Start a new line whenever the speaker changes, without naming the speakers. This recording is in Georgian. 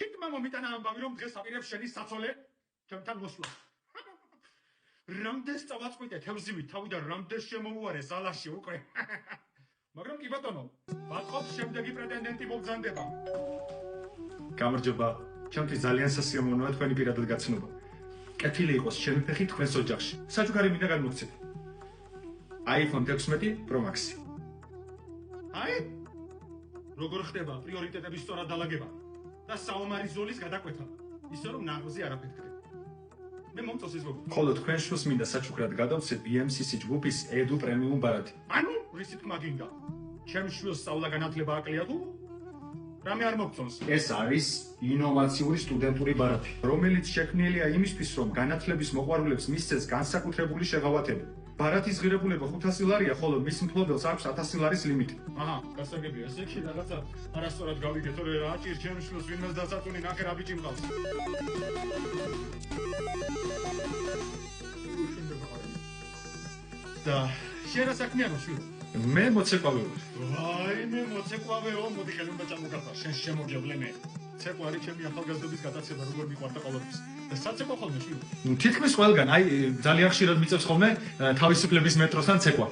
შიგმა მომიტანა ამბავი რომ დღეს აპირებს შენი საცოლე ჩემთან მოსვლას. რამდენს წავაწყვიტე თევზივით თავიდან რამდენს შემოუარე ზალაში უკვე. მაგრამ კი ბატონო, ვატყობ შემდეგი პრეტენდენტი მოგზანდება. გამარჯობა, ჩემთვის ძალიან სასიამოვნოა თქვენი პირადად გაცნობა. კეთილი იყოს ჩემი ფეხი თქვენს ოჯახში. საჩუქარი მინდა გადმოგცეთ. iPhone 16 Pro Max. აი? როგორ ხდება პრიორიტეტების სწორად დალაგება და საომარი ზოლის გადაკვეთა, ისე რომ ნაღზე არაფერი ხდება. მე მომწონს ის გოგო. ხოლო თქვენ შულს მინდა საჩუქრად გადავცე BMCC ჯგუფის Edu Premium ბარათი. ანუ რისი თქმა გინდა? ჩემ შვილს სწავლა განათლება აკლია თუ? რამე არ მოგწონს? ეს არის ინოვაციური სტუდენტური ბარათი, რომელიც შექმნილია იმისთვის, რომ განათლების მოყვარულებს მისცეს განსაკუთრებული შეღავათება. ბარათის ღირებულება 500 ლარია, ხოლო მის მფლობელს აქვს 1000 ლარის ლიმიტი. აჰა, გასაგებია, ესე კი რაღაცა არასწორად გავიგე, თორე რა ჭირ ჩემ შვილს ვინმეს დასაწუნი ნახე რა ბიჭი მყავს. და შენ რა საქმეა შვილო? მე მოცეკვავე ვარ. ვაი, მე მოცეკვავეო, მოდი ხელი უნდა ჩამოგარდა, შენ შემოგევლე მე. ცეკვა არის ჩემი ახალგაზრდობის გადაცემა, როგორ მიყვარდა ყოველთვის. და საცეკვა ხოლმე შვილო. თითქმის ყველგან, აი ძალიან ხშირად მიწევს ხოლმე თავისუფლების მეტროსთან ცეკვა.